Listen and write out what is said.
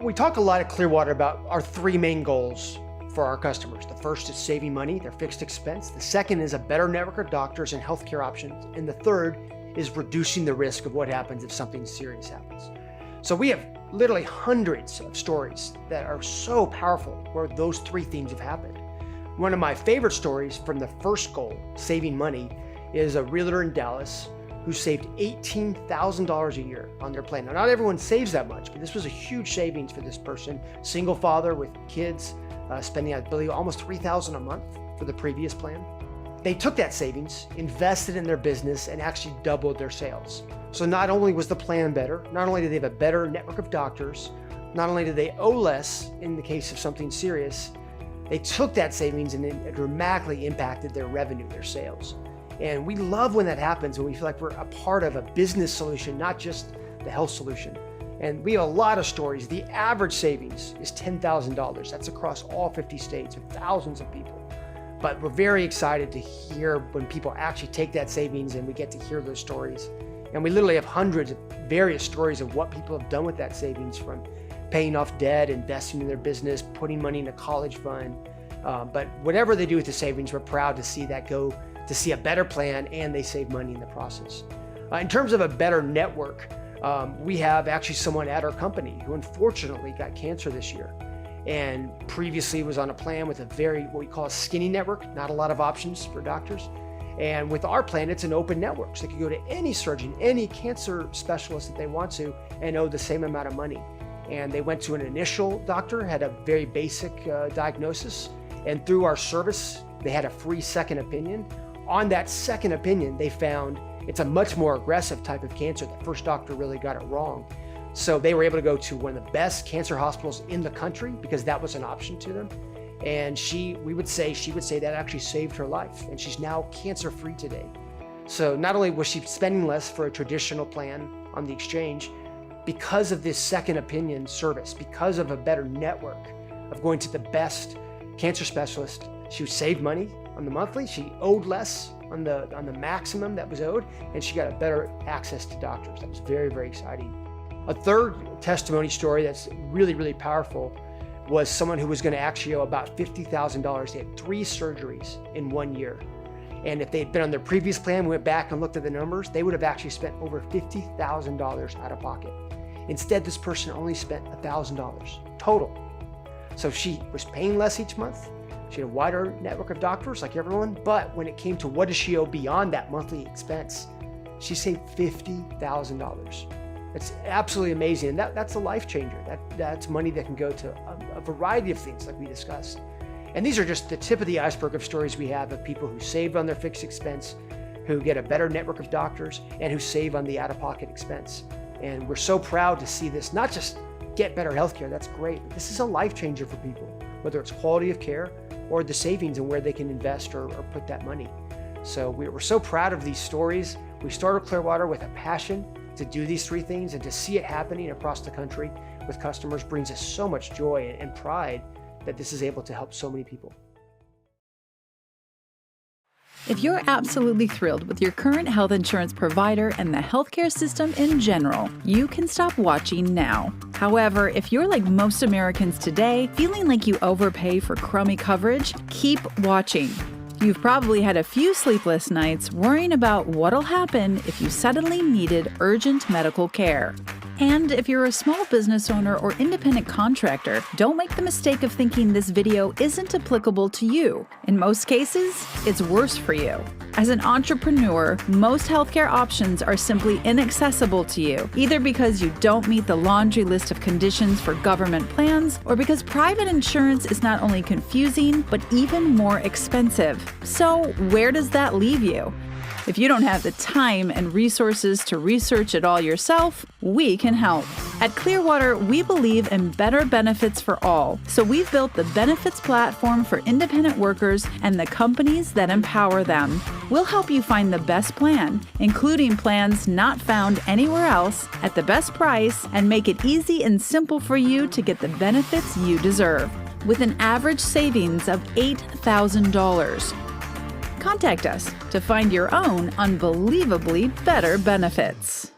We talk a lot at Clearwater about our three main goals for our customers. The first is saving money, their fixed expense. The second is a better network of doctors and healthcare options. And the third is reducing the risk of what happens if something serious happens. So we have literally hundreds of stories that are so powerful where those three themes have happened. One of my favorite stories from the first goal, saving money, is a realtor in Dallas who saved $18,000 a year on their plan. Now, not everyone saves that much, but this was a huge savings for this person. Single father with kids, spending, I believe, almost $3,000 a month for the previous plan. They took that savings, invested in their business, and actually doubled their sales. So not only was the plan better, not only did they have a better network of doctors, not only did they owe less in the case of something serious, they took that savings and it dramatically impacted their revenue, their sales. And we love when that happens, when we feel like we're a part of a business solution, not just the health solution. And we have a lot of stories. The average savings is $10,000. That's across all 50 states with thousands of people. But we're very excited to hear when people actually take that savings and we get to hear those stories. And we literally have hundreds of various stories of what people have done with that savings, from paying off debt, investing in their business, putting money in a college fund. But whatever they do with the savings, we're proud to see that go to see a better plan, and they save money in the process. In terms of a better network, we have actually someone at our company who unfortunately got cancer this year, and previously was on a plan with a what we call a skinny network, not a lot of options for doctors. And with our plan, it's an open network, so they can go to any surgeon, any cancer specialist that they want to, and owe the same amount of money. And they went to an initial doctor, had a very basic diagnosis, and through our service, they had a free second opinion. On that second opinion, they found it's a much more aggressive type of cancer. The first doctor really got it wrong. So they were able to go to one of the best cancer hospitals in the country because that was an option to them. And she would say that actually saved her life, and she's now cancer-free today. So not only was she spending less for a traditional plan on the exchange, because of this second opinion service, because of a better network of going to the best cancer specialist, she saved money on the monthly, she owed less on the maximum that was owed, and she got a better access to doctors. That was very, very exciting. A third testimony story that's really, really powerful was someone who was going to actually owe about $50,000. They had 3 surgeries in 1 year. And if they had been on their previous plan, we went back and looked at the numbers, they would have actually spent over $50,000 out of pocket. Instead, this person only spent $1,000 total. So she was paying less each month. She had a wider network of doctors like everyone, but when it came to what does she owe beyond that monthly expense, she saved $50,000. It's absolutely amazing. And that's a life changer. That's money that can go to a variety of things like we discussed. And these are just the tip of the iceberg of stories we have of people who saved on their fixed expense, who get a better network of doctors, and who save on the out-of-pocket expense. And we're so proud to see this, not just get better healthcare, that's great, but this is a life changer for people, whether it's quality of care or the savings and where they can invest or put that money. So we're so proud of these stories. We started Clearwater with a passion to do these 3 things, and to see it happening across the country with customers brings us so much joy and pride that this is able to help so many people. If you're absolutely thrilled with your current health insurance provider and the healthcare system in general, you can stop watching now. However, if you're like most Americans today, feeling like you overpay for crummy coverage, keep watching. You've probably had a few sleepless nights worrying about what'll happen if you suddenly needed urgent medical care. And if you're a small business owner or independent contractor, don't make the mistake of thinking this video isn't applicable to you. In most cases, it's worse for you. As an entrepreneur, most healthcare options are simply inaccessible to you, either because you don't meet the laundry list of conditions for government plans, or because private insurance is not only confusing, but even more expensive. So where does that leave you? If you don't have the time and resources to research it all yourself, we can help. At Clearwater, we believe in better benefits for all, so we've built the benefits platform for independent workers and the companies that empower them. We'll help you find the best plan, including plans not found anywhere else, at the best price, and make it easy and simple for you to get the benefits you deserve, with an average savings of $8,000. Contact us to find your own unbelievably better benefits.